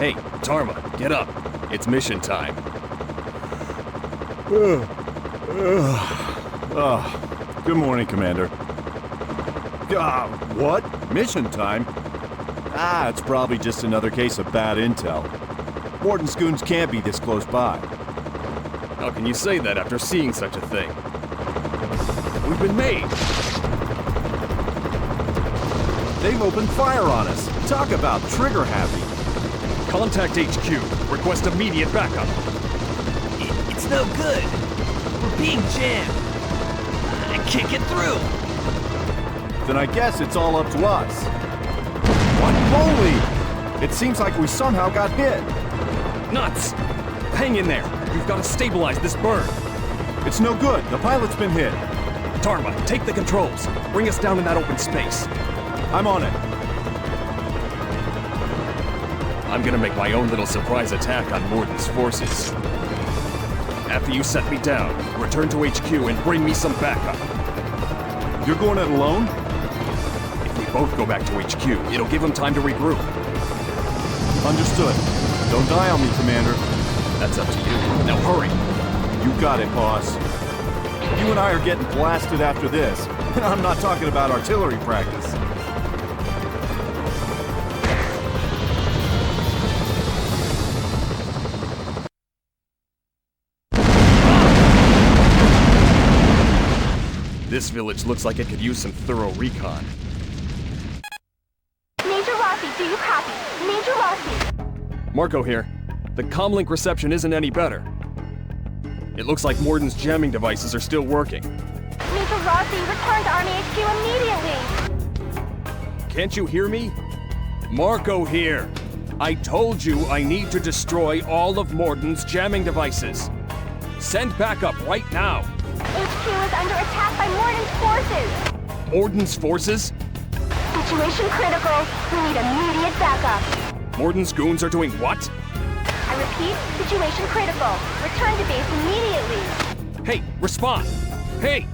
Hey, Tarma, get up. It's mission time. Good morning, Commander. What? Mission time? It's probably just another case of bad intel. Morden's goons can't be this close by. How can you say that after seeing such a thing? We've been made! They've opened fire on us. Talk about trigger-happy. Contact HQ. Request immediate backup. It's no good. We're being jammed. I can't get through. Then I guess it's all up to us. What? Holy! It seems like we somehow got hit. Nuts! Hang in there. You've got to stabilize this burn. It's no good. The pilot's been hit. Tarma, take the controls. Bring us down in that open space. I'm on it. I'm gonna make my own little surprise attack on Morden's forces. After you set me down, return to HQ and bring me some backup. You're going it alone? If we both go back to HQ, it'll give him time to regroup. Understood. Don't die on me, Commander. That's up to you. Now hurry. You got it, boss. You and I are getting blasted after this. I'm not talking about artillery practice. This village looks like it could use some thorough recon. Major Rossi, do you copy? Major Rossi! Marco here. The comlink reception isn't any better. It looks like Morden's jamming devices are still working. Major Rossi, return to Army HQ immediately! Can't you hear me? Marco here. I told you I need to destroy all of Morden's jamming devices. Send backup right now. HQ is under attack by Morden's forces! Morden's forces? Situation critical. We need immediate backup. Morden's goons are doing what? I repeat, situation critical. Return to base immediately. Hey, respond! Hey!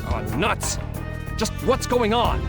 Oh, nuts! Just what's going on?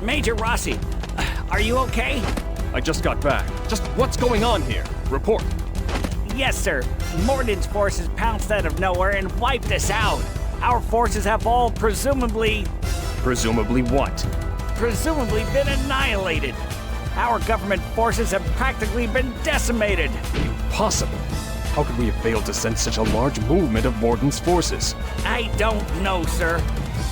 Major Rossi, are you okay? I just got back. Just what's going on here? Report. Yes, sir. Morden's forces pounced out of nowhere and wiped us out. Our forces have all presumably what? Presumably been annihilated. Our government forces have practically been decimated. Impossible. How could we have failed to sense such a large movement of Morden's forces? I don't know, sir.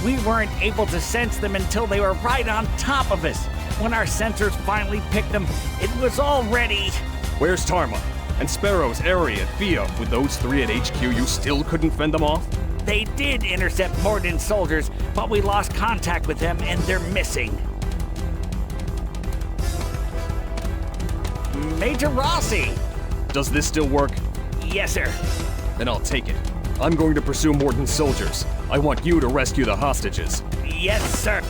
We weren't able to sense them until they were right on top of us. When our sensors finally picked them, it was already... Where's Tarma? And Sparrow's Area and Fia? With those three at HQ, you still couldn't fend them off? They did intercept Morden's soldiers, but we lost contact with them and they're missing. Major Rossi! Does this still work? Yes, sir. Then I'll take it. I'm going to pursue Morden's soldiers. I want you to rescue the hostages. Yes, sir.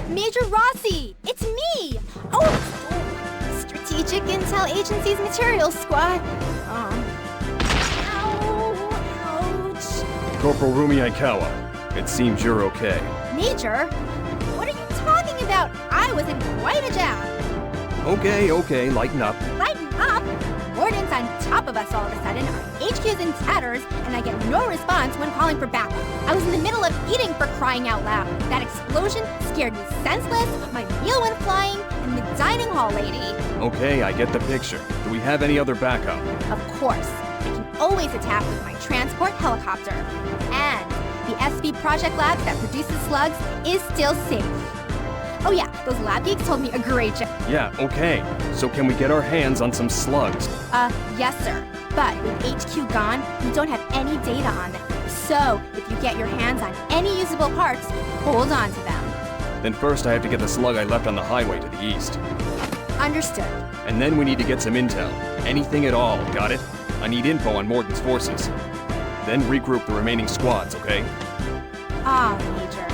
Major Rossi! It's me! Oh! Strategic Intel Agency's Materials Squad. Ouch! Corporal Rumi Aikawa, it seems you're okay. Major? What are you talking about? I was in quite a jam. Okay, lighten up. Lighten up? Morden's on top of us all of a sudden, our HQ's in tatters, and I get no response when calling for backup. I was in the middle of eating, for crying out loud. That explosion scared me senseless, my meal went flying, and the dining hall lady... Okay, I get the picture. Do we have any other backup? Of course. I can always attack with my transport helicopter. And the SV Project Lab that produces slugs is still safe. Oh yeah, those lab geeks told me a great job. Yeah, okay. So can we get our hands on some slugs? Yes sir. But with HQ gone, we don't have any data on them. So, if you get your hands on any usable parts, hold on to them. Then first I have to get the slug I left on the highway to the east. Understood. And then we need to get some intel. Anything at all, got it? I need info on Morden's forces. Then regroup the remaining squads, okay? Ah, Major.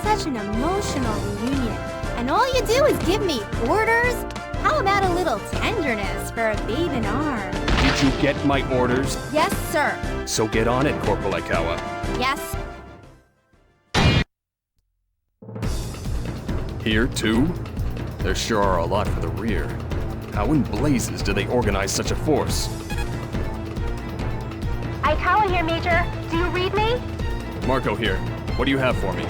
Such an emotional reunion. And all you do is give me orders? How about a little tenderness for a babe in arms? Did you get my orders? Yes, sir. So get on it, Corporal Aikawa. Yes. Here, too? There sure are a lot for the rear. How in blazes do they organize such a force? Aikawa here, Major. Do you read me? Marco here. What do you have for me?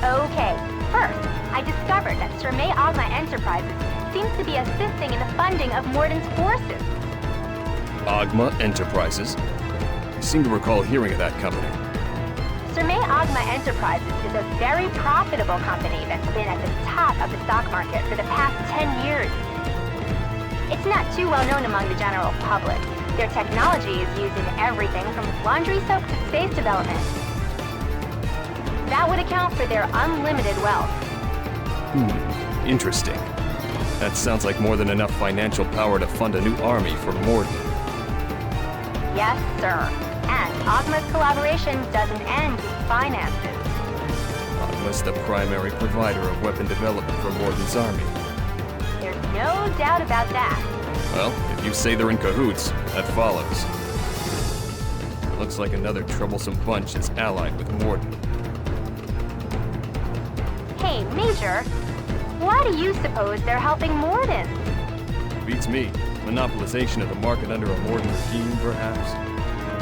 Okay. First, I discovered that Sirmei Agma Enterprises seems to be assisting in the funding of Morden's forces. Agma Enterprises? I seem to recall hearing of that company. Sirmei Agma Enterprises is a very profitable company that's been at the top of the stock market for the past 10 years. It's not too well known among the general public. Their technology is used in everything from laundry soap to space development. That would account for their unlimited wealth. Interesting. That sounds like more than enough financial power to fund a new army for Morden. Yes, sir. And Agma's collaboration doesn't end with finances. Agma's the primary provider of weapon development for Morden's army. There's no doubt about that. Well, if you say they're in cahoots, that follows. Looks like another troublesome bunch is allied with Morden. Hey, Major, why do you suppose they're helping Morden? Beats me. Monopolization of the market under a Morden regime, perhaps?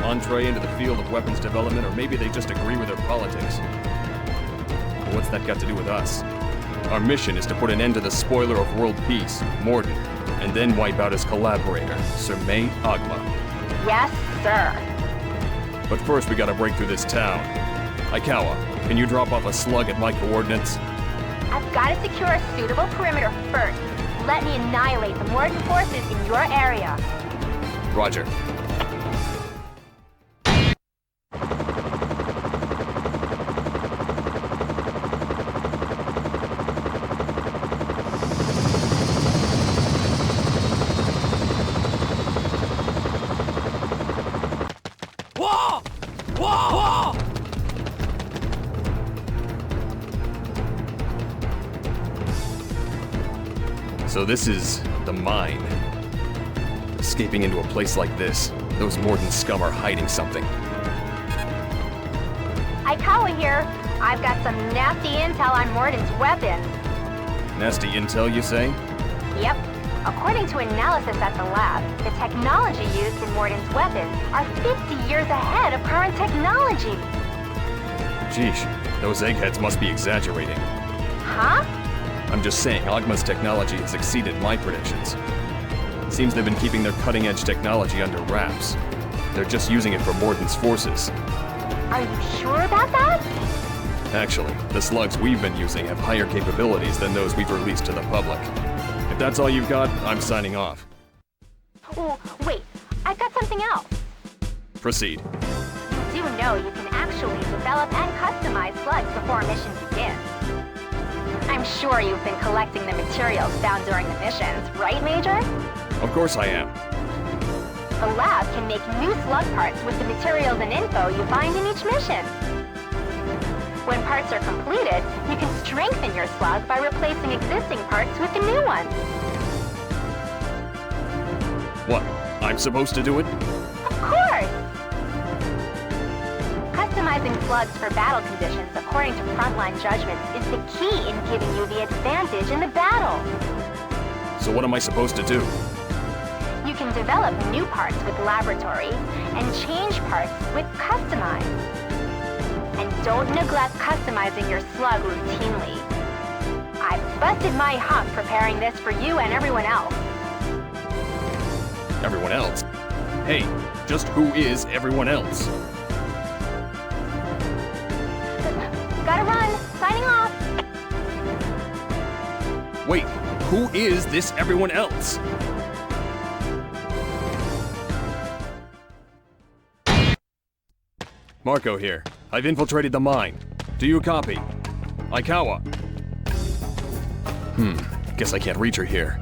Entree into the field of weapons development, or maybe they just agree with their politics. But what's that got to do with us? Our mission is to put an end to the spoiler of world peace, Morden, and then wipe out his collaborator, Sirmei Agma. Yes, sir. But first we gotta break through this town. Aikawa, can you drop off a slug at my coordinates? I've got to secure a suitable perimeter first. Let me annihilate the Morden forces in your area. Roger. Whoa! Whoa! Whoa! So this is the mine. Escaping into a place like this, those Morden scum are hiding something. Aikawa here. I've got some nasty intel on Morden's weapons. Nasty intel, you say? Yep. According to analysis at the lab, the technology used in Morden's weapons are 50 years ahead of current technology. Sheesh, those eggheads must be exaggerating. Huh? I'm just saying, Agma's technology has exceeded my predictions. Seems they've been keeping their cutting-edge technology under wraps. They're just using it for Morden's forces. Are you sure about that? Actually, the slugs we've been using have higher capabilities than those we've released to the public. If that's all you've got, I'm signing off. Oh, wait, I've got something else. Proceed. You do know you can actually develop and customize slugs before a mission begins. I'm sure you've been collecting the materials found during the missions, right, Major? Of course I am. The lab can make new slug parts with the materials and info you find in each mission. When parts are completed, you can strengthen your slug by replacing existing parts with the new ones. What? I'm supposed to do it? Of course! Customizing slugs for battle conditions according to frontline judgments is the key in giving you the advantage in the battle. So what am I supposed to do? You can develop new parts with Laboratory and change parts with Customize. And don't neglect customizing your slug routinely. I've busted my hump preparing this for you and everyone else. Everyone else? Hey, just who is everyone else? Gotta run. Signing off. Wait, who is this everyone else? Marco here. I've infiltrated the mine. Do you copy? Aikawa. Guess I can't reach her here.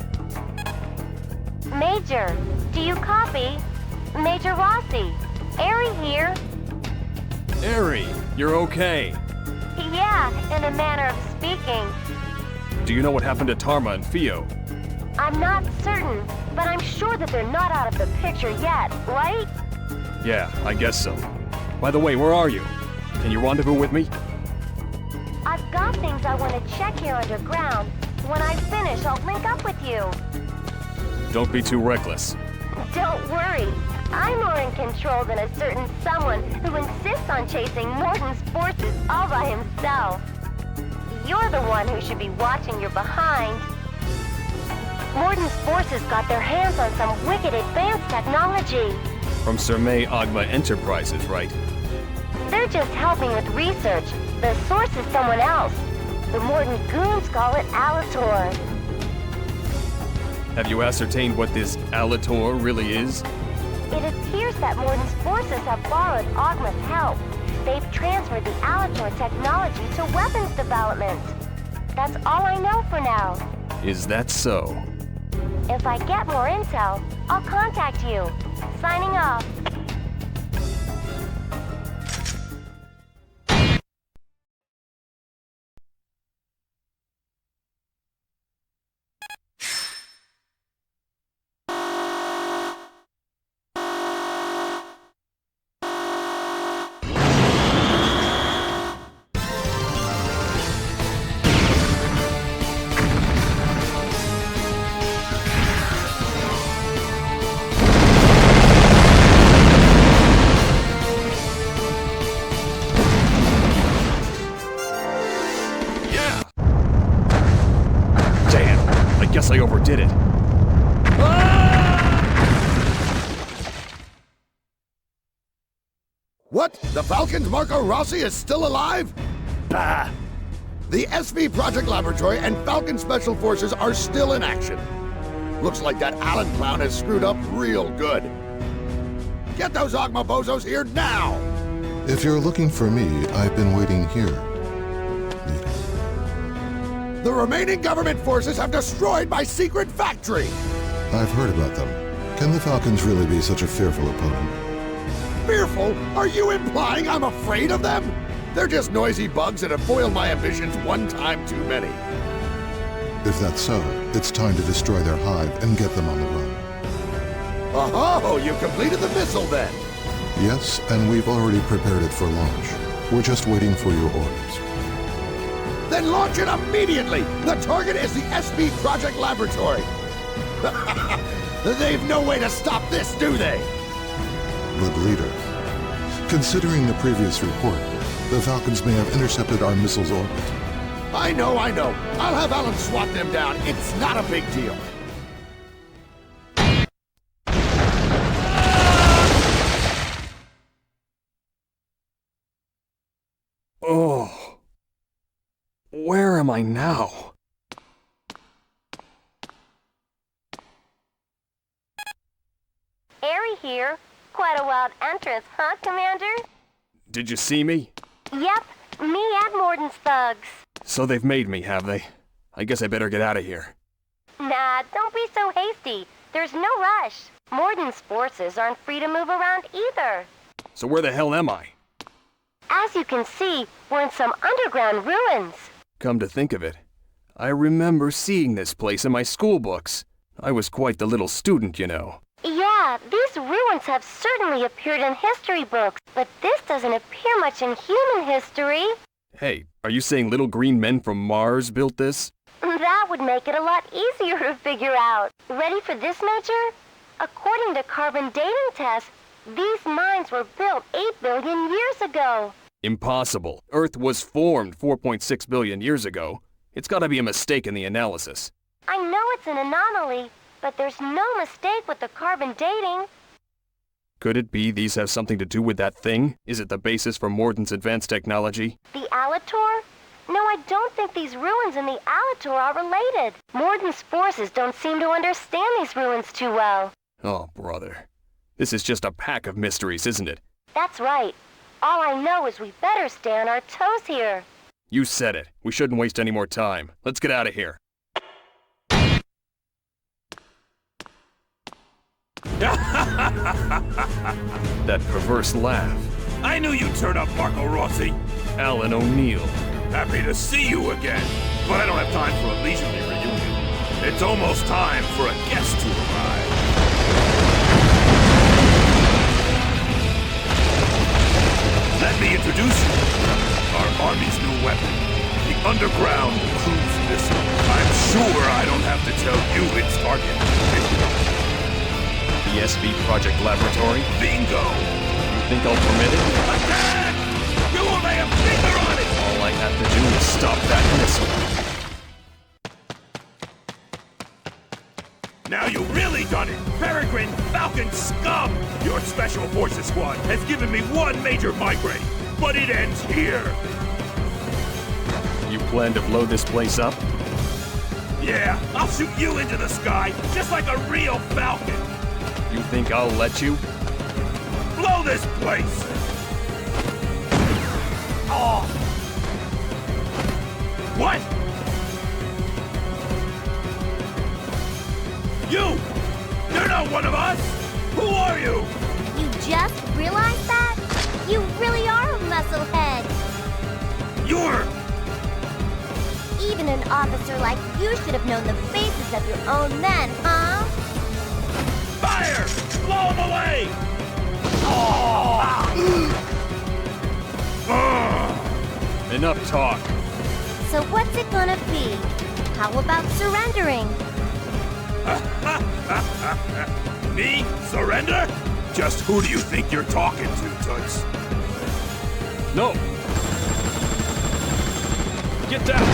Major, do you copy? Major Rossi. Eri here. Eri, you're okay. Yeah, in a manner of speaking. Do you know what happened to Tarma and Fio? I'm not certain, but I'm sure that they're not out of the picture yet, right? Yeah, I guess so. By the way, where are you? Can you rendezvous with me? I've got things I want to check here underground. When I finish, I'll link up with you. Don't be too reckless. Don't worry. I'm more in control than a certain someone who insists on chasing Morden's forces all by himself. You're the one who should be watching your behind. Morden's forces got their hands on some wicked advanced technology. From Sermei Agma Enterprises, right? They're just helping with research. The source is someone else. The Morden goons call it Alator. Have you ascertained what this Alator really is? It appears that Morden's forces have borrowed Agma's help. They've transferred the Alator technology to weapons development. That's all I know for now. Is that so? If I get more intel, I'll contact you. Signing off. Guess I overdid it. What? The Falcon's Marco Rossi is still alive? Bah! The SV Project Laboratory and Falcon Special Forces are still in action. Looks like that Allen clown has screwed up real good. Get those Agma bozos here now! If you're looking for me, I've been waiting here. The remaining government forces have destroyed my secret factory! I've heard about them. Can the Falcons really be such a fearful opponent? Fearful? Are you implying I'm afraid of them? They're just noisy bugs that have foiled my ambitions one time too many. If that's so, it's time to destroy their hive and get them on the run. Oh, you completed the missile then? Yes, and we've already prepared it for launch. We're just waiting for your orders. Then launch it immediately! The target is the SB Project Laboratory! They've no way to stop this, do they? But leader, considering the previous report, The Falcons may have intercepted our missile's orbit. I know. I'll have Alan swat them down. It's not a big deal. Oh. Where am I now? Airy here. Quite a wild entrance, huh, Commander? Did you see me? Yep, me and Morden's thugs. So they've made me, have they? I guess I better get out of here. Nah, don't be so hasty. There's no rush. Morden's forces aren't free to move around either. So where the hell am I? As you can see, we're in some underground ruins. Come to think of it, I remember seeing this place in my school books. I was quite the little student, you know. Yeah, these ruins have certainly appeared in history books, but this doesn't appear much in human history. Hey, are you saying little green men from Mars built this? That would make it a lot easier to figure out. Ready for this, Major? According to carbon dating tests, these mines were built 8 billion years ago. Impossible. Earth was formed 4.6 billion years ago. It's gotta be a mistake in the analysis. I know it's an anomaly, but there's no mistake with the carbon dating. Could it be these have something to do with that thing? Is it the basis for Morden's advanced technology? The Alator? No, I don't think these ruins and the Alator are related. Morden's forces don't seem to understand these ruins too well. Oh, brother. This is just a pack of mysteries, isn't it? That's right. All I know is we better stay on our toes here. You said it. We shouldn't waste any more time. Let's get out of here. That perverse laugh. I knew you'd turn up, Marco Rossi. Alan O'Neill. Happy to see you again. But I don't have time for a leisurely reunion. It's almost time for a guest to arrive. Let me introduce you. Our Army's new weapon. The underground cruise missile. I'm sure I don't have to tell you its target. The SV Project Laboratory? Bingo! You think I'll permit it? Attack! You will lay a finger on it! All I have to do is stop that missile. Now you've really done it! Peregrine Falcon scum! Your Special Forces squad has given me one major migraine, but it ends here! You plan to blow this place up? Yeah, I'll shoot you into the sky, just like a real Falcon! You think I'll let you? Blow this place! Oh! What? You! You're not one of us! Who are you? You just realized that? You really are a musclehead. You're... Even an officer like you should have known the faces of your own men, huh? Fire! Blow them away! Enough talk. So what's it gonna be? How about surrendering? Me? Surrender? Just who do you think you're talking to, Toots? No! Get down!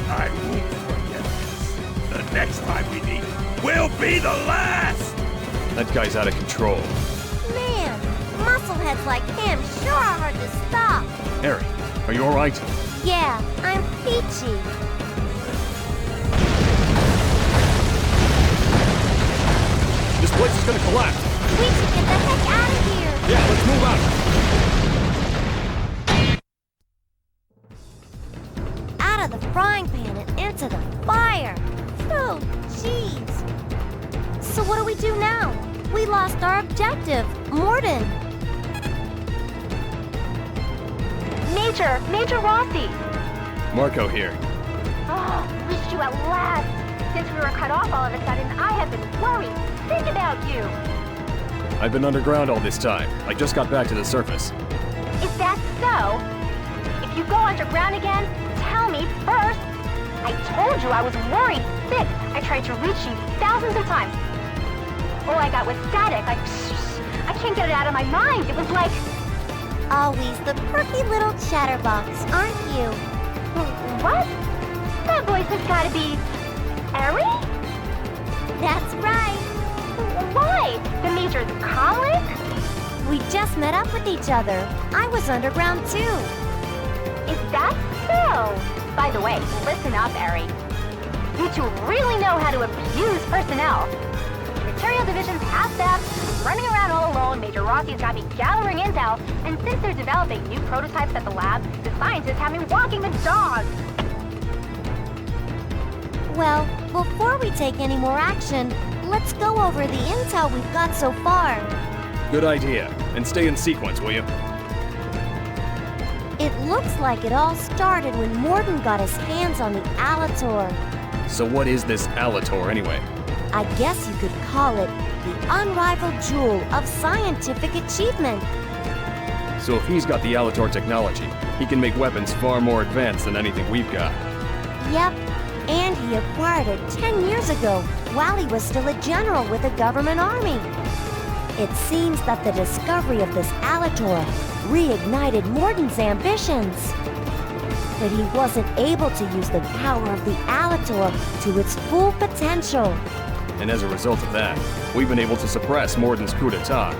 I won't forget this. The next time we meet will be the last! That guy's out of control. Man, muscleheads like him sure are hard to stop. Harry, are you alright? Yeah, I'm peachy. This place is gonna collapse. We should get the heck out of here. Yeah, let's move out. Out of the frying pan and into the fire. Oh, jeez. So what do we do now? We lost our objective, Morden. Major Rossi! Marco here. Oh, reached you at last! Since we were cut off all of a sudden, I have been worried. Think about you! I've been underground all this time. I just got back to the surface. Is that so? If you go underground again, tell me first! I told you I was worried sick. I tried to reach you thousands of times. All I got was static. I can't get it out of my mind. It was like Always the perky little chatterbox, aren't you? What? That voice has gotta be... Eri? That's right. Why? The Major's colic? We just met up with each other. I was underground too. Is that so? By the way, listen up, Eri. You two really know how to abuse personnel. Material division's half-staffed, running around all alone, Major Rossi's got me gathering intel, and since they're developing new prototypes at the lab, the scientists have me walking the dog. Well, before we take any more action, let's go over the intel we've got so far. Good idea. And stay in sequence, will you? It looks like it all started when Morden got his hands on the Alator. So what is this Alator anyway? I guess you could call it the unrivaled jewel of scientific achievement. So if he's got the Alator technology, he can make weapons far more advanced than anything we've got. Yep, and he acquired it 10 years ago while he was still a general with the government army. It seems that the discovery of this Alator reignited Morden's ambitions. But he wasn't able to use the power of the Alator to its full potential. And as a result of that, we've been able to suppress Morden's coup d'etat.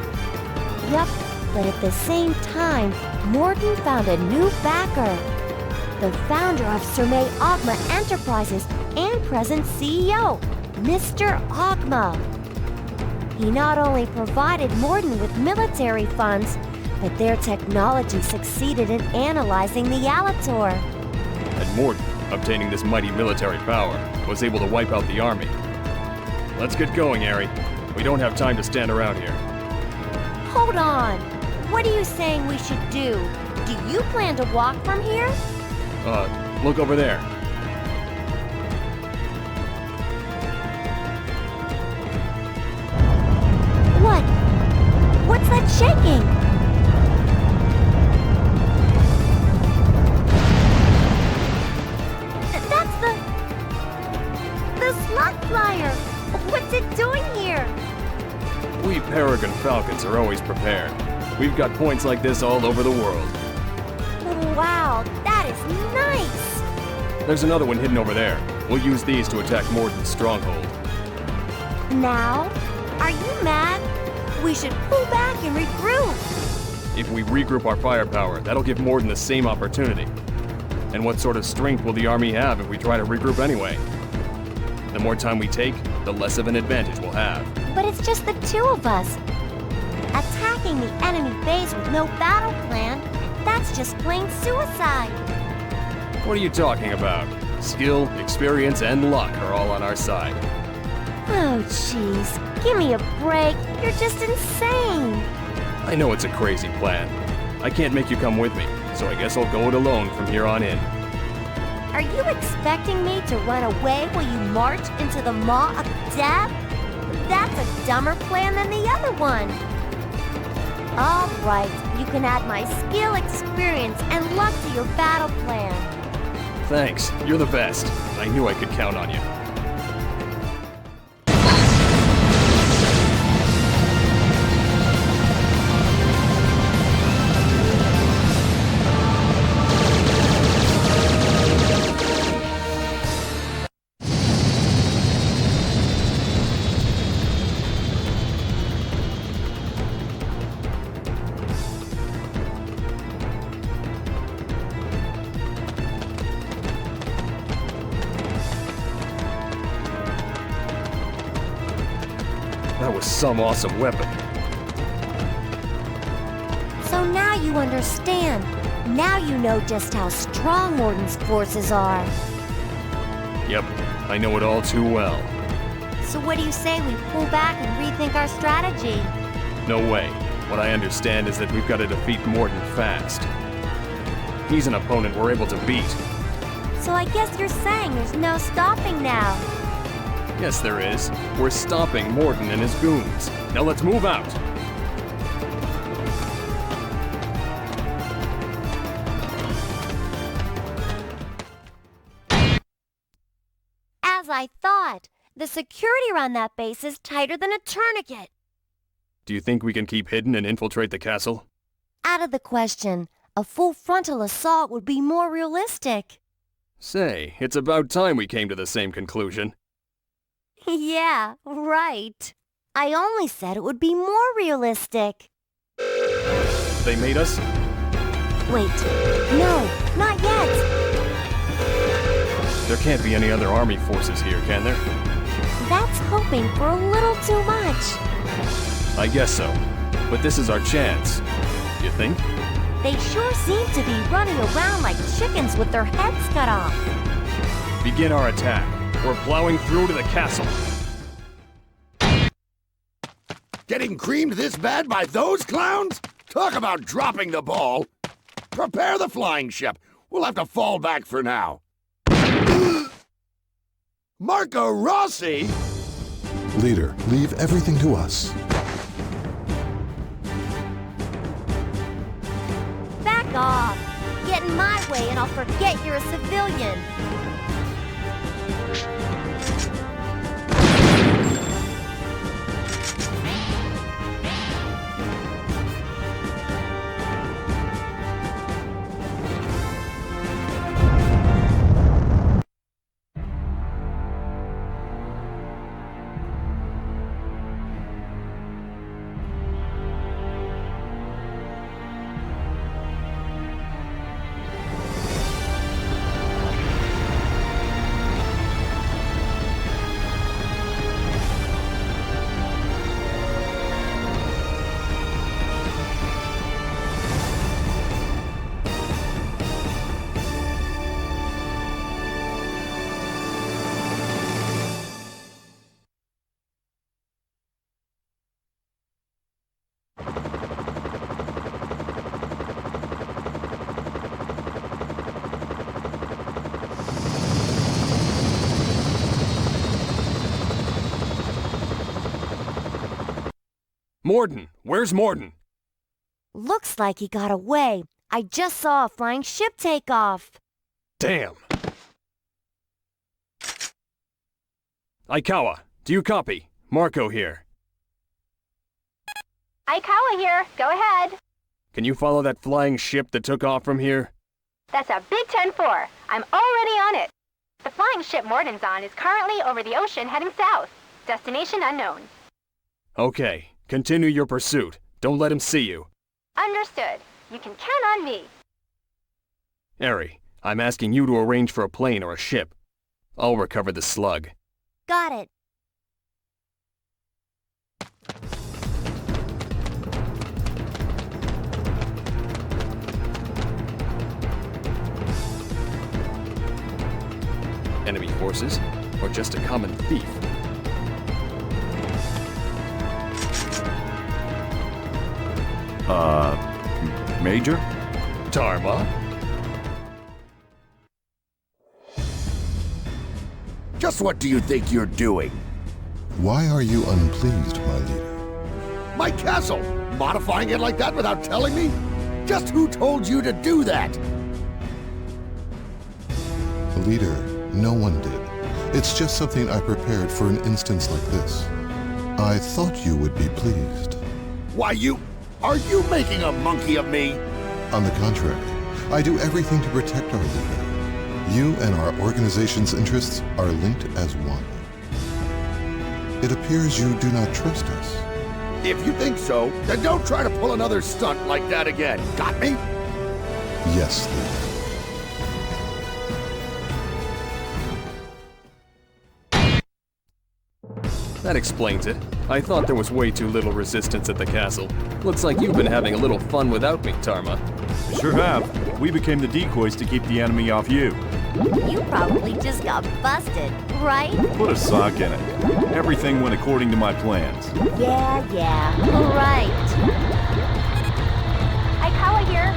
Yep, but at the same time, Morden found a new backer. The founder of Surmay Ogma Enterprises and present CEO, Mr. Ogma. He not only provided Morden with military funds, but their technology succeeded in analyzing the Alator. And Morden, obtaining this mighty military power, was able to wipe out the army. Let's get going, Eri. We don't have time to stand around here. Hold on. What are you saying we should do? Do you plan to walk from here? Look over there. What? What's that shaking? That's the slug flyer. What's it doing here? We Peregrine Falcons are always prepared. We've got points like this all over the world. Wow, that is nice. There's another one hidden over there. We'll use these to attack Morden's stronghold. Now? Are you mad? We should pull back and regroup. If we regroup our firepower, that'll give Morden the same opportunity. And what sort of strength will the army have if we try to regroup anyway? The more time we take, the less of an advantage we'll have. But it's just the two of us. Attacking the enemy base with no battle plan, that's just plain suicide. What are you talking about? Skill, experience, and luck are all on our side. Oh, jeez. Give me a break. You're just insane. I know it's a crazy plan. I can't make you come with me, so I guess I'll go it alone from here on in. Are you expecting me to run away while you march into the maw of death? That's a dumber plan than the other one. All right, you can add my skill, experience, and luck to your battle plan. Thanks, you're the best. I knew I could count on you. That was some awesome weapon. So now you understand. Now you know just how strong Morden's forces are. Yep, I know it all too well. So what do you say we pull back and rethink our strategy? No way. What I understand is that we've got to defeat Morden fast. He's an opponent we're able to beat. So I guess you're saying there's no stopping now. Yes, there is. We're stopping Morden and his goons. Now let's move out. As I thought, the security around that base is tighter than a tourniquet. Do you think we can keep hidden and infiltrate the castle? out of the question. A full frontal assault would be more realistic. Say, it's about time we came to the same conclusion. Yeah, right. I only said it would be more realistic. They made us? Wait, no, not yet. There can't be any other army forces here, can there? That's hoping for a little too much. I guess so. But this is our chance. You think? They sure seem to be running around like chickens with their heads cut off. Begin our attack. We're plowing through to the castle. Getting creamed this bad by those clowns? Talk about dropping the ball. Prepare the flying ship. We'll have to fall back for now. Marco Rossi? Leader, leave everything to us. Back off! Get in my way and I'll forget you're a civilian. Morden! Where's Morden? Looks like he got away. I just saw a flying ship take off. Damn! Aikawa, do you copy? Marco here. Aikawa here. Go ahead. Can you follow that flying ship that took off from here? That's a Big 10-4. I'm already on it. The flying ship Morden's on is currently over the ocean heading south. Destination unknown. Okay, continue your pursuit. Don't let him see you. Understood. You can count on me. Eri, I'm asking you to arrange for a plane or a ship. I'll recover the slug. Got it. Enemy forces, or just a common thief? Major? Tarma? Just what do you think you're doing? Why are you unpleased, my leader? My castle! Modifying it like that without telling me? Just who told you to do that? Leader, no one did. It's just something I prepared for an instance like this. I thought you would be pleased. Why, are you making a monkey of me? On the contrary, I do everything to protect our leader. You and our organization's interests are linked as one. It appears you do not trust us. If you think so, then don't try to pull another stunt like that again. Got me? Yes, leader. That explains it. I thought there was way too little resistance at the castle. Looks like you've been having a little fun without me, Tarma. Sure have. We became the decoys to keep the enemy off you. You probably just got busted, right? Put a sock in it. Everything went according to my plans. Yeah, right. Aikawa here.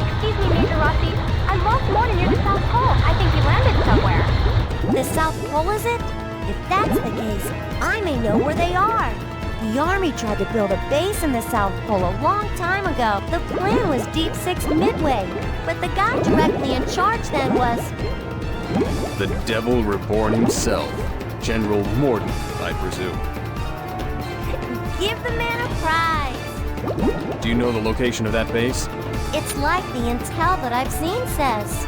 Excuse me, Major Rossi. I lost Morden near the South Pole. I think he landed somewhere. The South Pole, is it? If that's the case, I may know where they are. The Army tried to build a base in the South Pole a long time ago. The plan was Deep Six Midway, but the guy directly in charge then was... The Devil Reborn himself. General Morden, I presume. Give the man a prize. Do you know the location of that base? It's like the intel that I've seen says.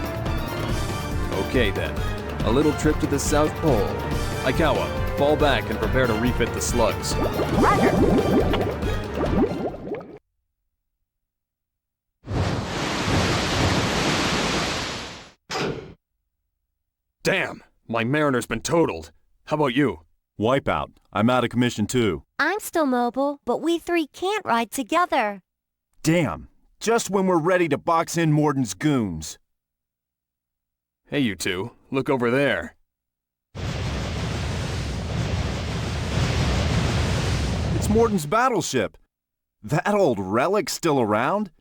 Okay then. A little trip to the South Pole. Aikawa, fall back and prepare to refit the slugs. Damn! My Mariner's been totaled. How about you? Wipeout. I'm out of commission too. I'm still mobile, but we three can't ride together. Damn. Just when we're ready to box in Morden's goons. Hey, you two. Look over there. It's Morden's battleship. That old relic's still around?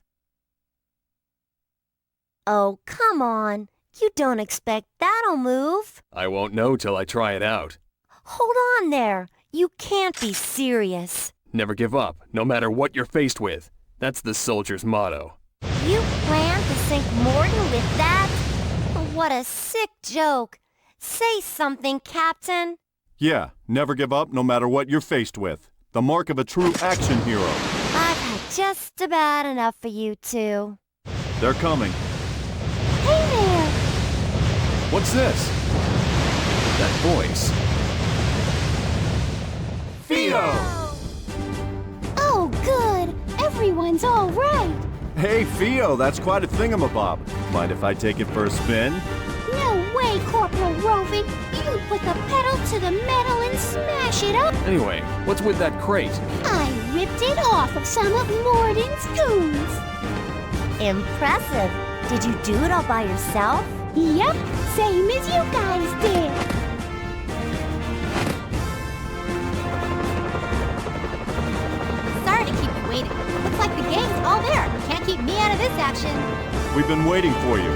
Oh, come on. You don't expect that'll move. I won't know till I try it out. Hold on there. You can't be serious. Never give up, no matter what you're faced with. That's the soldier's motto. You plan to sink Morden with that? What a sick joke. Say something, Captain. Yeah, never give up no matter what you're faced with. The mark of a true action hero. I've had just about enough for you two. They're coming. Hey there! What's this? That voice. Theo! Oh, good. Everyone's all right. Hey, Theo, that's quite a thingamabob. Mind if I take it for a spin? No way, Corporal Roving. You put the pedal to the metal and smash it up. Anyway, what's with that crate? I ripped it off of some of Morden's goons. Impressive. Did you do it all by yourself? Yep, same as you guys did. Sorry to keep you waiting. Looks like the gang's all there. Can't keep me out of this action. We've been waiting for you.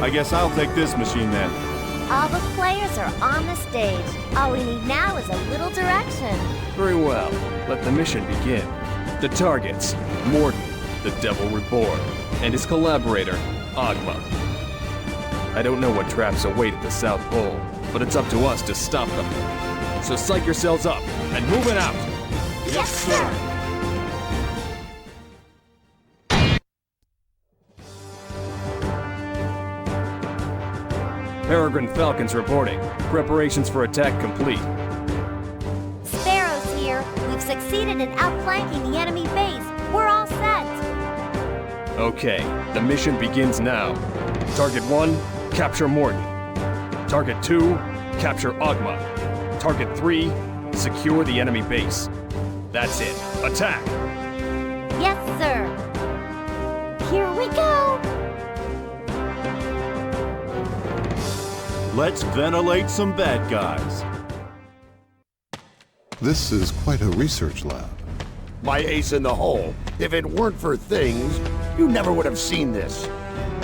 I guess I'll take this machine then. All the players are on the stage. All we need now is a little direction. Very well. Let the mission begin. The targets, Morden, the Devil Reborn, and his collaborator, Agma. I don't know what traps await at the South Pole, but it's up to us to stop them. So psych yourselves up and move it out! Yes, sir! Peregrine Falcons reporting. Preparations for attack complete. Sparrow's here. We've succeeded in outflanking the enemy base. We're all set. Okay, the mission begins now. Target 1, capture Morden. Target 2, capture Agma. Target 3, secure the enemy base. That's it. Attack! Yes, sir. Here we go! Let's ventilate some bad guys. This is quite a research lab. My ace in the hole. If it weren't for things, you never would have seen this.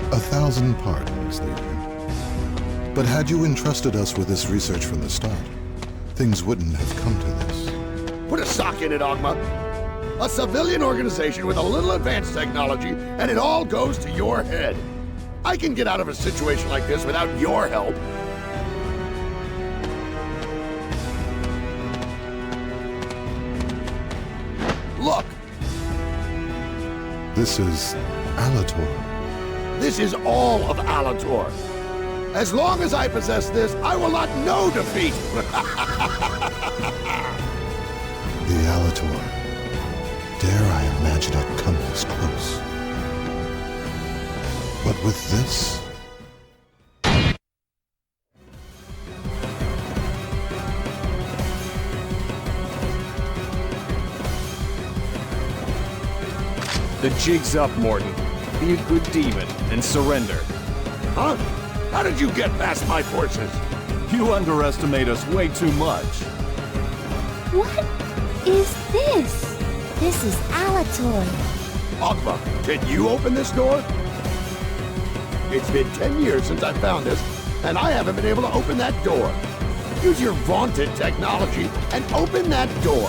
1,000 pardons, Leader. But had you entrusted us with this research from the start, things wouldn't have come to this. Put a sock in it, Agma. A civilian organization with a little advanced technology, and it all goes to your head. I can get out of a situation like this without your help. Look! This is Alator. This is all of Alator. As long as I possess this, I will not know defeat! The Alator. Dare I imagine it come this close? But with this... The jig's up, Morden. Be a good demon and surrender. Huh? How did you get past my forces? You underestimate us way too much. What is this? This is Alator. Agma, can you open this door? It's been 10 years since I found this, and I haven't been able to open that door. Use your vaunted technology and open that door.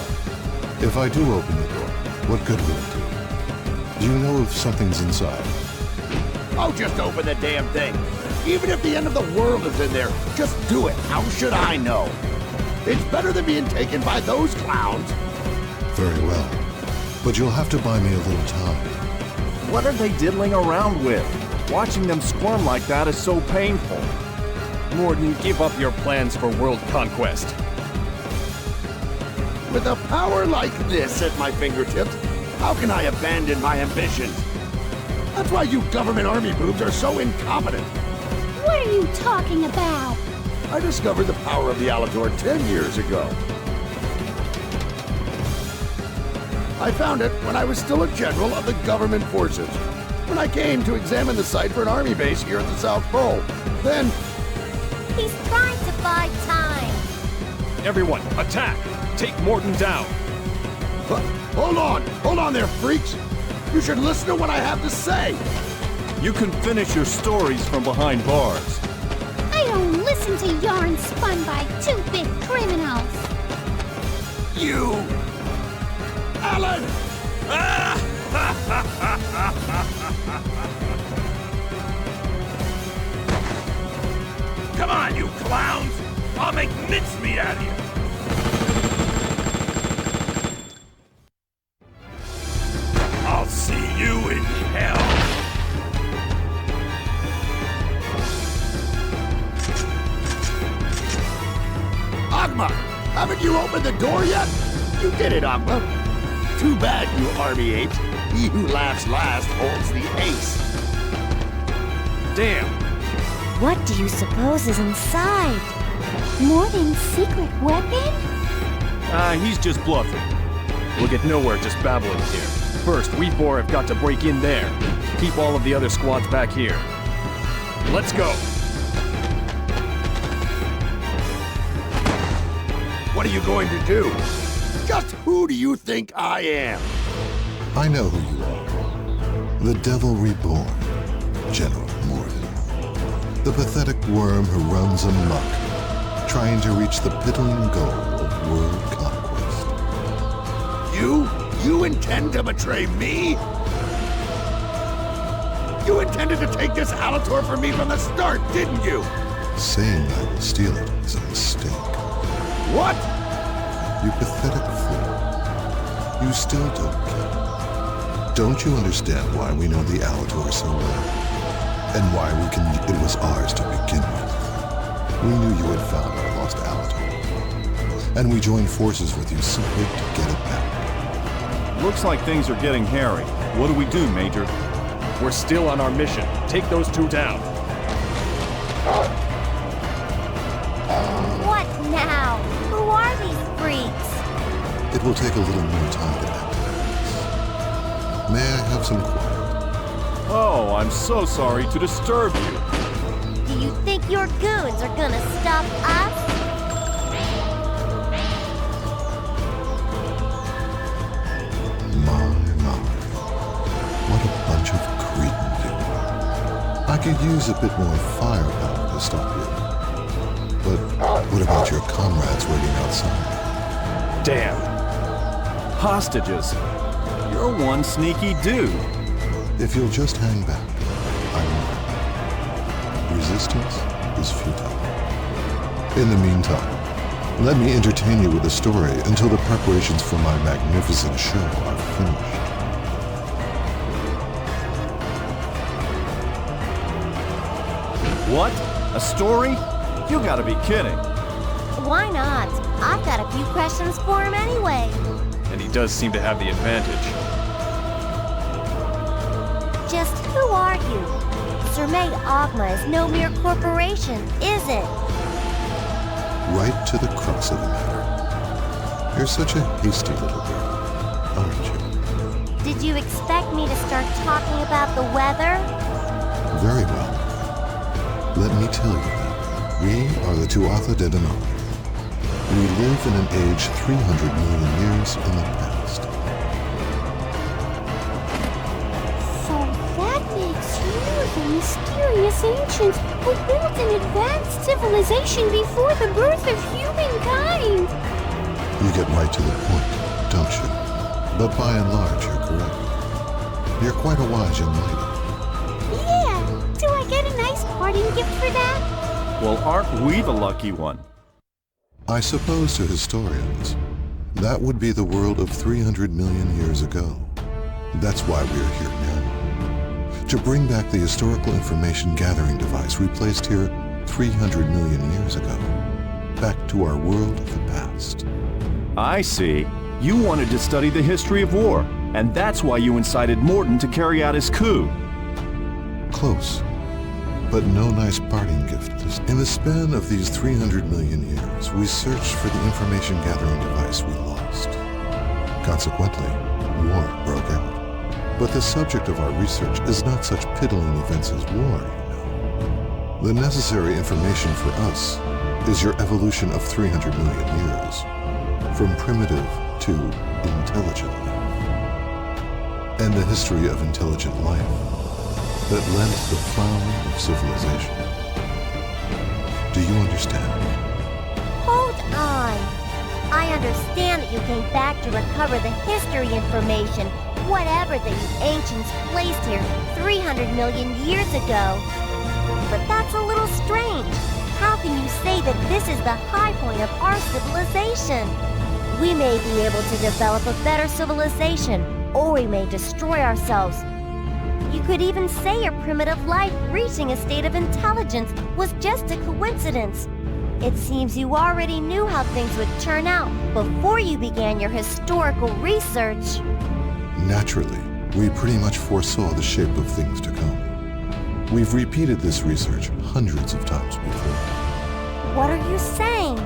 If I do open the door, what good will it do? Do you know if something's inside? Oh, just open the damn thing. Even if the end of the world is in there, just do it. How should I know? It's better than being taken by those clowns. Very well. but you'll have to buy me a little time. What are they diddling around with? Watching them squirm like that is so painful. Morden, give up your plans for world conquest. With a power like this at my fingertips, how can I abandon my ambitions? That's why you government army boobs are so incompetent. What are you talking about? I discovered the power of the Alator 10 years ago. I found it when I was still a general of the government forces, when I came to examine the site for an army base here at the South Pole. Then... He's trying to buy time. Everyone, attack! Take Morden down! Hold on there, freaks! You should listen to what I have to say! You can finish your stories from behind bars. I don't listen to yarns spun by two-bit criminals. You... Alan! Come on, you clowns! I'll make mincemeat out of you! I'll see you in hell! Agma! Haven't you opened the door yet? You did it, Agma. Too bad, you army apes. He who laughs last holds the ace. Damn! What do you suppose is inside? Morden's secret weapon? He's just bluffing. We'll get nowhere just babbling here. First, we four have got to break in there. Keep all of the other squads back here. Let's go! What are you going to do? Just who do you think I am? I know who you are. The Devil Reborn, General Morden. The pathetic worm who runs amok, trying to reach the piddling goal of world conquest. You intend to betray me? You intended to take this Alator from me from the start, didn't you? Saying I will steal it is a mistake. What? You pathetic fool. You still don't care. Don't you understand why we know the Alator so well? And why it was ours to begin with? We knew you had found our lost Alator. And we joined forces with you simply to get it back. Looks like things are getting hairy. What do we do, Major? We're still on our mission. Take those two down. What now? Who are these freaks? It will take a little more time to activate this. May I have some quiet? Oh, I'm so sorry to disturb you. Do you think your goons are gonna stop us? My. What a bunch of cretins you are. I could use a bit more firepower to stop you. But what about your comrades waiting outside? Damn. Hostages. You're one sneaky dude. If you'll just hang back, I will. Resistance is futile. In the meantime, let me entertain you with a story until the preparations for my magnificent show are finished. What? A story? You gotta be kidding. Why not? I've got a few questions for him anyway. And he does seem to have the advantage. Just who are you? Sermei Agma is no mere corporation, is it? Right to the crux of the matter. You're such a hasty little girl, aren't you? Did you expect me to start talking about the weather? Very well. Let me tell you that we are the Tuatha De Danann. We live in an age 300 million years in the past. So that makes you the mysterious ancients who built an advanced civilization before the birth of humankind. You get right to the point, don't you? But by and large, you're correct. You're quite a wise young lady. Yeah, do I get a nice parting gift for that? Well, aren't we the lucky one? I suppose to historians, That would be the world of 300 million years ago. That's why we're here now. To bring back the historical information gathering device we placed here 300 million years ago. Back to our world of the past. I see. You wanted to study the history of war, and that's why you incited Morden to carry out his coup. Close, but no nice parting gift. In the span of these 300 million years, we searched for the information gathering device we lost. Consequently, war broke out. But the subject of our research is not such piddling events as war, you know. The necessary information for us is your evolution of 300 million years, from primitive to intelligent life, and the history of intelligent life that led to the flowering of civilization. Do you understand? Hold on. I understand that you came back to recover the history information, whatever the ancients placed here 300 million years ago. But that's a little strange. How can you say that this is the high point of our civilization? We may be able to develop a better civilization, or we may destroy ourselves. You could even say your primitive life reaching a state of intelligence was just a coincidence. It seems you already knew how things would turn out before you began your historical research. Naturally, we pretty much foresaw the shape of things to come. We've repeated this research hundreds of times before. What are you saying?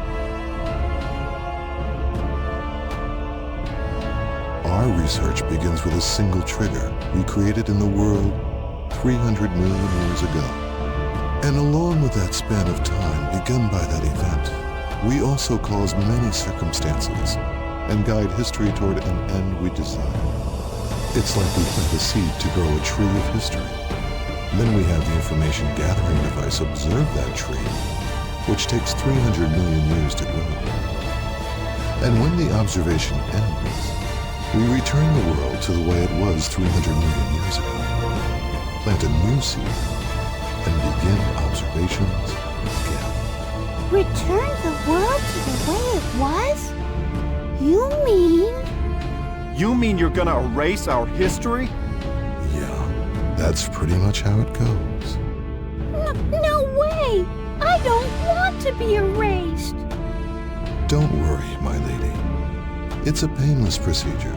Our research begins with a single trigger we created in the world 300 million years ago. And along with that span of time begun by that event, we also cause many circumstances and guide history toward an end we desire. It's like we plant a seed to grow a tree of history. Then we have the information gathering device observe that tree, which takes 300 million years to grow. And when the observation ends, we return the world to the way it was 300 million years ago, plant a new seed, and begin observations again. Return the world to the way it was? You mean you're gonna erase our history? Yeah, that's pretty much how it goes. No way! I don't want to be erased! Don't worry, my lady. It's a painless procedure,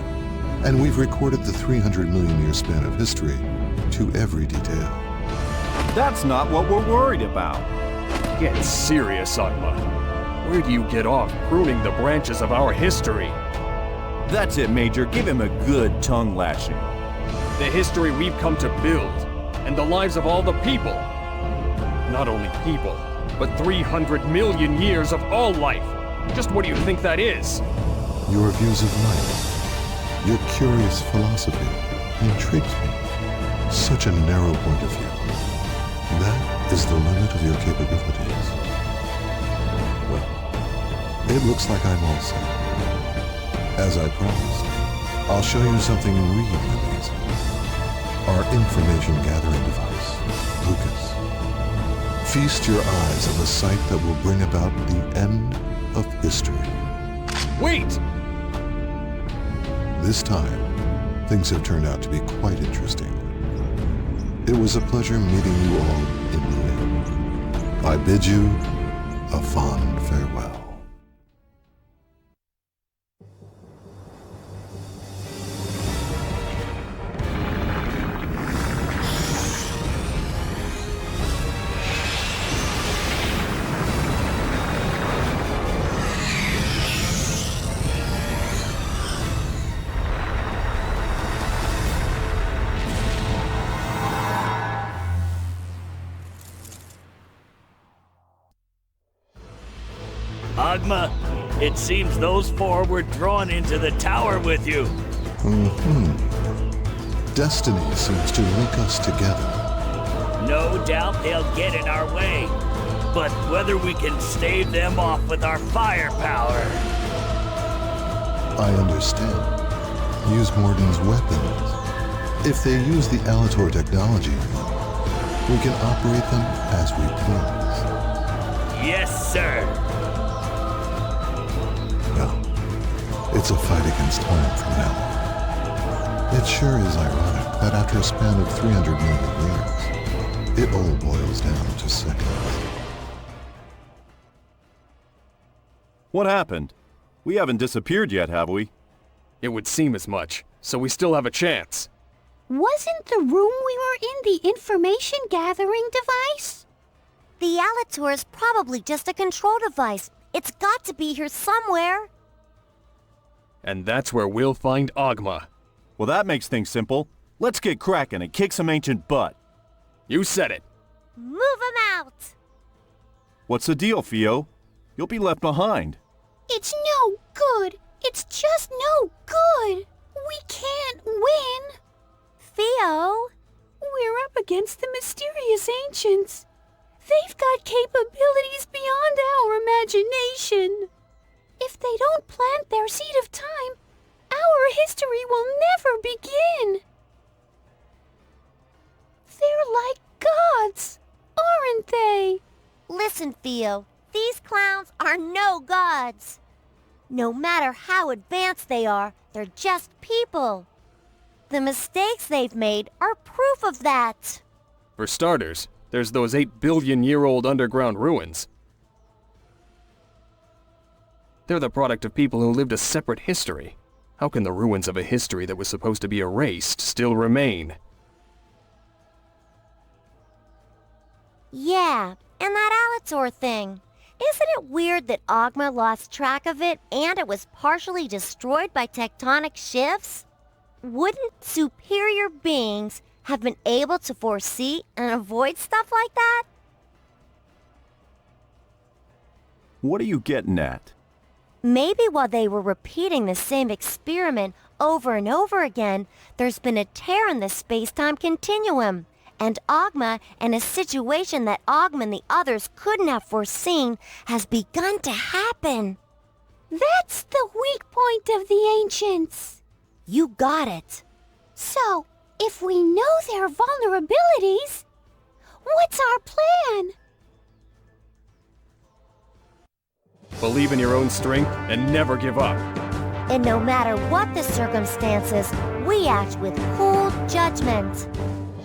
and we've recorded the 300 million year span of history to every detail. That's not what we're worried about. Get serious, Agma. Where do you get off pruning the branches of our history? That's it, Major. Give him a good tongue lashing. The history we've come to build, and the lives of all the people. Not only people, but 300 million years of all life. Just what do you think that is? Your views of life, your curious philosophy, intrigues me. Such a narrow point of view. That is the limit of your capabilities. Well, it looks like I'm all set. As I promised, I'll show you something really amazing. Our information gathering device, Lucas. Feast your eyes on the sight that will bring about the end of history. Wait! This time, things have turned out to be quite interesting. It was a pleasure meeting you all in the end. I bid you a fond farewell. Agma, it seems those four were drawn into the tower with you. Destiny seems to link us together. No doubt they'll get in our way. But whether we can stave them off with our firepower... I understand. Use Morden's weapons. If they use the Alator technology, we can operate them as we please. Yes, sir. Well, It's a fight against time from now on. It sure is ironic that after a span of 300 million years, it all boils down to seconds. What happened? We haven't disappeared yet, have we? It would seem as much, so we still have a chance. Wasn't the room we were in the information gathering device? The Alator is probably just a control device. It's got to be here somewhere. And that's where we'll find Ogma. Well, that makes things simple. Let's get cracking and kick some ancient butt. You said it. Move him out! What's the deal, Theo? You'll be left behind. It's no good. It's just no good. We can't win. Theo? We're up against the mysterious ancients. They've got capabilities beyond our imagination. If they don't plant their seed of time, our history will never begin. They're like gods, aren't they? Listen, Theo. These clowns are no gods. No matter how advanced they are, they're just people. The mistakes they've made are proof of that. For starters, there's those 8-billion-year-old underground ruins. They're the product of people who lived a separate history. How can the ruins of a history that was supposed to be erased still remain? Yeah, and that Alator thing. Isn't it weird that Ogma lost track of it and it was partially destroyed by tectonic shifts? Wouldn't superior beings have been able to foresee and avoid stuff like that? What are you getting at? Maybe while they were repeating the same experiment over and over again, there's been a tear in the space-time continuum. And Ogma, in a situation that Ogma and the others couldn't have foreseen, has begun to happen. That's the weak point of the ancients. You got it. So, if we know their vulnerabilities, what's our plan? Believe in your own strength and never give up. And no matter what the circumstances, we act with cool judgment.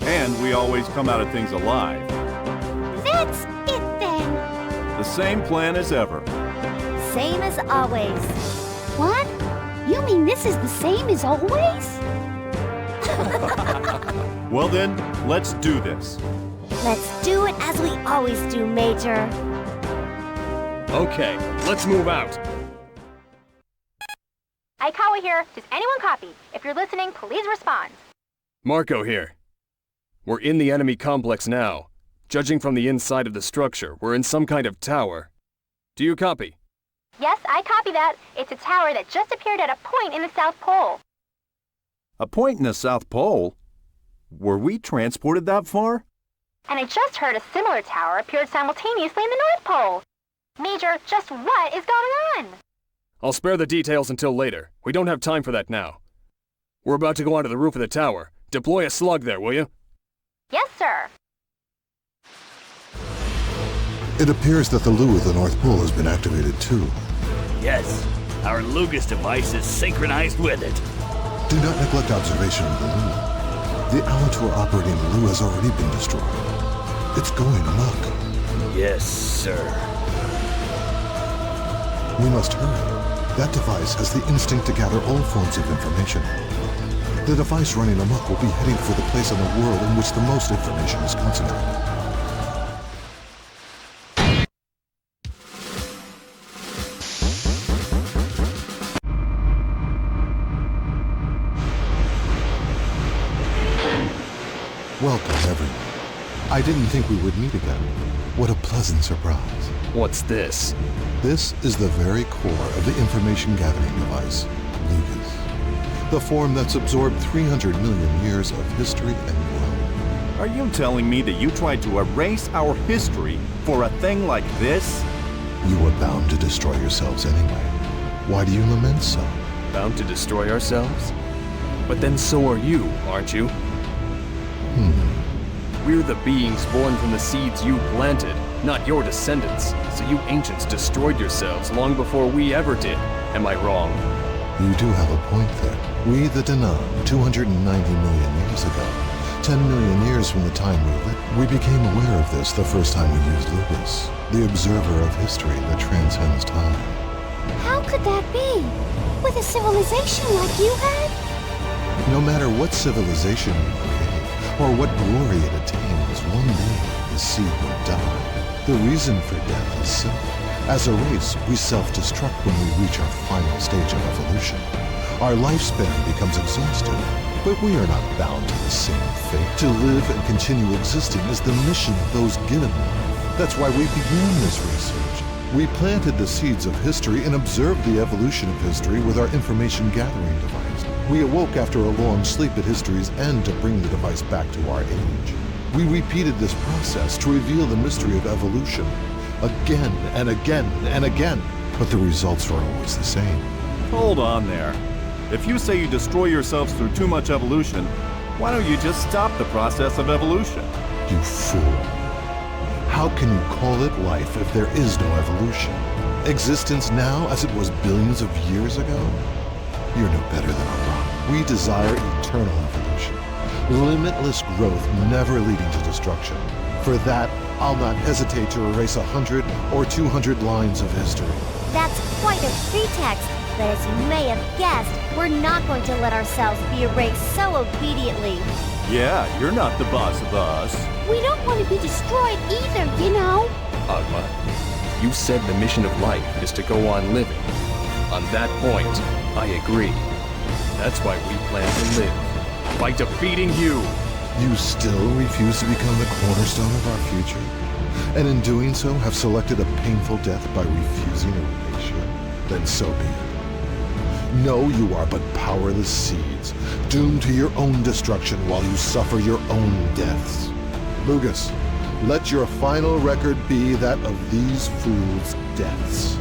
And we always come out of things alive. That's it then. The same plan as ever. Same as always. What? You mean this is the same as always? Well then, let's do this. Let's do it as we always do, Major. Okay, let's move out. Aikawa here. Does anyone copy? If you're listening, please respond. Marco here. We're in the enemy complex now. Judging from the inside of the structure, we're in some kind of tower. Do you copy? Yes, I copy that. It's a tower that just appeared at a point in the South Pole. A point in the South Pole? Were we transported that far? And I just heard a similar tower appeared simultaneously in the North Pole. Major, just what is going on? I'll spare the details until later. We don't have time for that now. We're about to go onto the roof of the tower. Deploy a slug there, will you? Yes, sir. It appears that the Lu of the North Pole has been activated too. Yes, our Lugus device is synchronized with it. Do not neglect observation of the Lu. The Alator operating the Lu has already been destroyed. It's going amok. Yes, sir. We must hurry. That device has the instinct to gather all forms of information. The device running amok will be heading for the place in the world in which the most information is concentrated. Welcome, everyone. I didn't think we would meet again. What a pleasant surprise. What's this? This is the very core of the information gathering device, Lugus. The form that's absorbed 300 million years of history and world. Are you telling me that you tried to erase our history for a thing like this? You were bound to destroy yourselves anyway. Why do you lament so? Bound to destroy ourselves? But then so are you, aren't you? We're the beings born from the seeds you planted, not your descendants. So you ancients destroyed yourselves long before we ever did. Am I wrong? You do have a point there. We, the Danan, 290 million years ago, 10 million years from the time we lived, we became aware of this the first time we used Lucas, the observer of history that transcends time. How could that be? With a civilization like you had? No matter what civilization we create, or what glory it attains, one day the seed will die. The reason for death is simple. As a race, we self-destruct when we reach our final stage of evolution. Our lifespan becomes exhausted, but we are not bound to the same fate. To live and continue existing is the mission of those given life. That's why we began this research. We planted the seeds of history and observed the evolution of history with our information gathering device. We awoke after a long sleep at history's end to bring the device back to our age. We repeated this process to reveal the mystery of evolution. Again and again and again. But the results are always the same. Hold on there. If you say you destroy yourselves through too much evolution, why don't you just stop the process of evolution? You fool. How can you call it life if there is no evolution? Existence now as it was billions of years ago? You're no better than a rock. We desire eternal evolution. Limitless growth never leading to destruction. For that, I'll not hesitate to erase 100 or 200 lines of history. That's quite a pretext, but as you may have guessed, we're not going to let ourselves be erased so obediently. Yeah, you're not the boss of us. We don't want to be destroyed either, you know? Agma, you said the mission of life is to go on living. On that point, I agree. That's why we plan to live. By defeating you. You still refuse to become the cornerstone of our future? And in doing so, have selected a painful death by refusing erasure? Then so be it. No, you are but powerless seeds, doomed to your own destruction while you suffer your own deaths. Lucas, let your final record be that of these fools' deaths.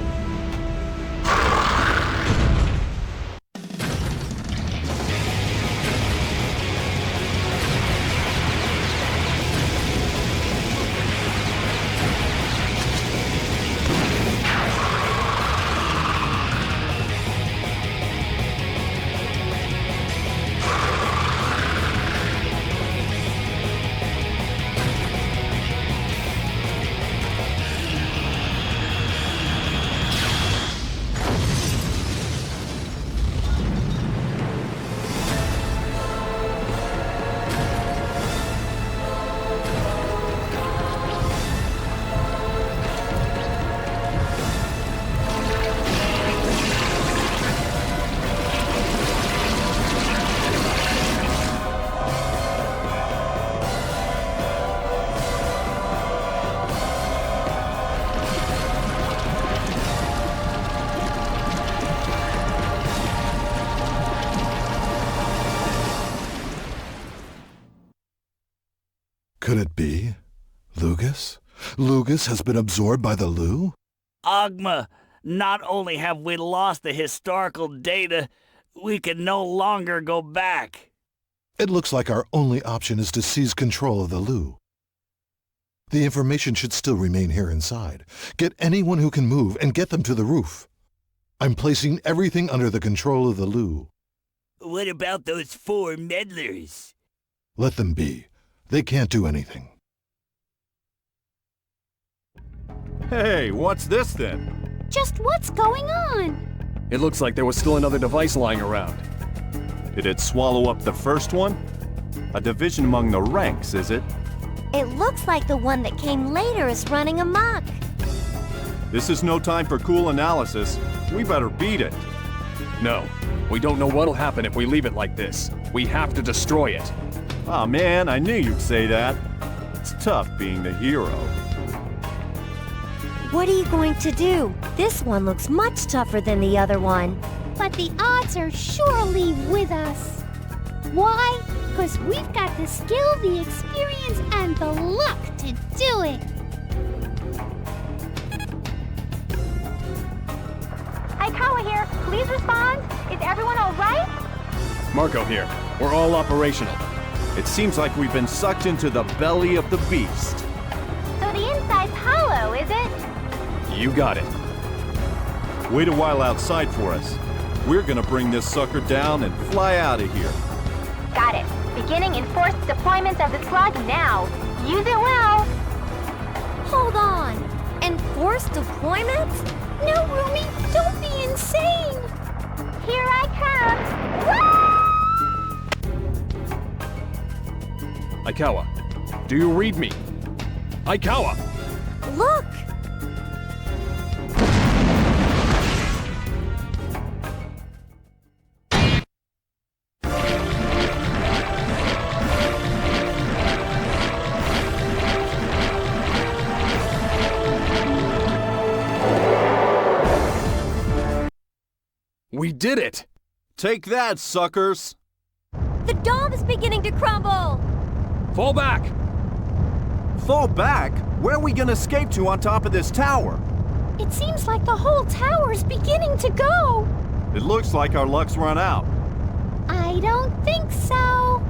Could it be? Lucas? Lucas has been absorbed by the Lu? Agma, not only have we lost the historical data, we can no longer go back. It looks like our only option is to seize control of the Lu. The information should still remain here inside. Get anyone who can move and get them to the roof. I'm placing everything under the control of the Lu. What about those 4 meddlers? Let them be. They can't do anything. Hey, what's this then? Just what's going on? It looks like there was still another device lying around. Did it swallow up the first one? A division among the ranks, is it? It looks like the one that came later is running amok. This is no time for cool analysis. We better beat it. No, we don't know what'll happen if we leave it like this. We have to destroy it. Aw, man, I knew you'd say that. It's tough being the hero. What are you going to do? This one looks much tougher than the other one. But the odds are surely with us. Why? Because we've got the skill, the experience, and the luck to do it. Aikawa here. Please respond. Is everyone all right? Marco here. We're all operational. It seems like we've been sucked into the belly of the beast. So the inside's hollow, is it? You got it. Wait a while outside for us. We're gonna bring this sucker down and fly out of here. Got it. Beginning enforced deployment of the Slug now. Use it well. Hold on. Enforced deployment? No, Rumi, don't be insane. Here I come. Aikawa, do you read me? Aikawa! Look! We did it! Take that, suckers! The dome is beginning to crumble! Fall back! Fall back? Where are we gonna escape to on top of this tower? It seems like the whole tower is beginning to go! It looks like our luck's run out. I don't think so.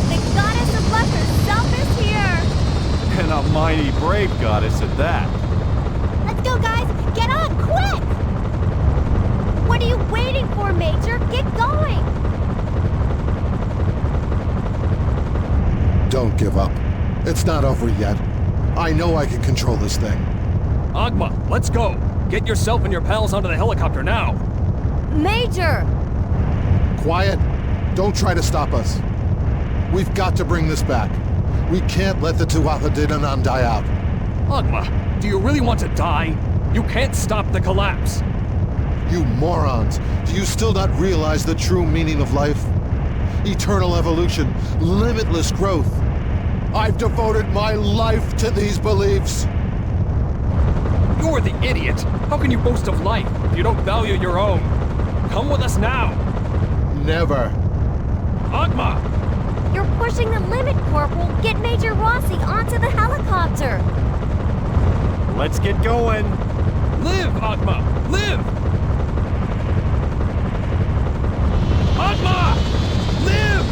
The goddess of luck herself is here! And a mighty brave goddess at that. Let's go, guys! Get on, quick! What are you waiting for, Major? Get going! Don't give up. It's not over yet. I know I can control this thing. Agma, let's go! Get yourself and your pals onto the helicopter now! Major! Quiet. Don't try to stop us. We've got to bring this back. We can't let the Tuatha die out. Agma, do you really want to die? You can't stop the collapse! You morons! Do you still not realize the true meaning of life? Eternal evolution, limitless growth. I've devoted my life to these beliefs. You're the idiot! How can you boast of life if you don't value your own? Come with us now! Never. Agma! You're pushing the limit, Corporal. Get Major Rossi onto the helicopter. Let's get going. Live, Agma! Live! Agma! Live!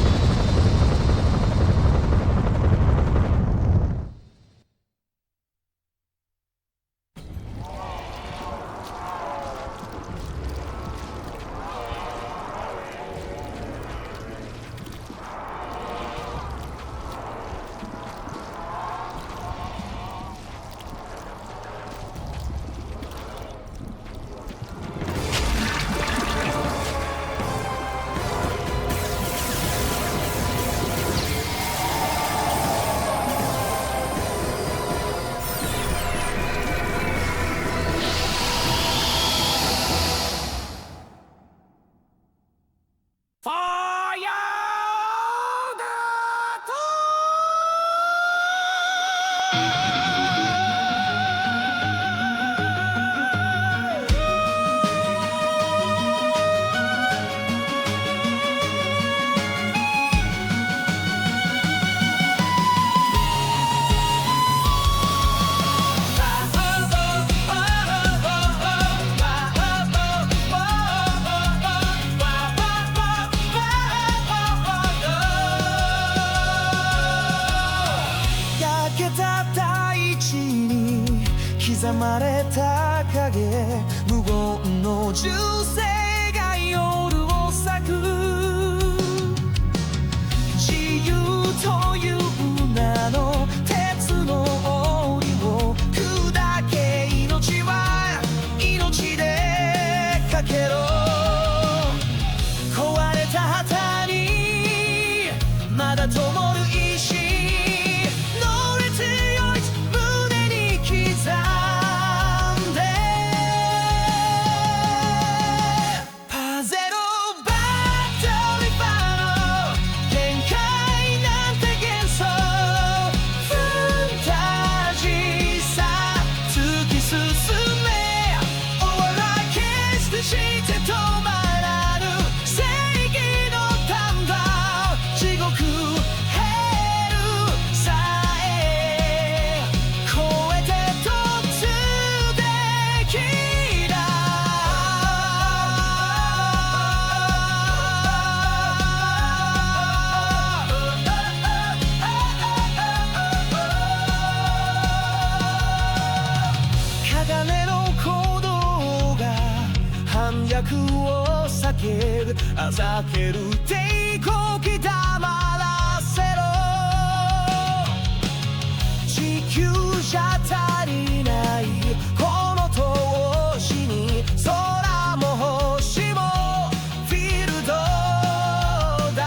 悪を避けるあざける帝国黙らせろ地球じゃ足りないこの投資に空も星もフィールドだ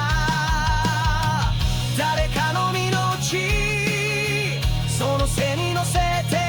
誰かの命その背に乗せて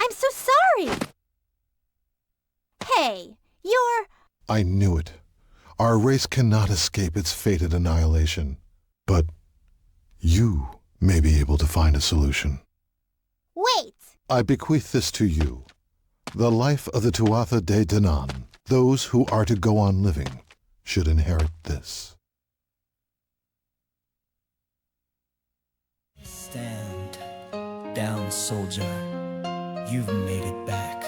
I'm so sorry! Hey, you're... I knew it. Our race cannot escape its fated annihilation. But you may be able to find a solution. Wait! I bequeath this to you. The life of the Tuatha De Danann, those who are to go on living, should inherit this. Stand down, soldier. You've made it back.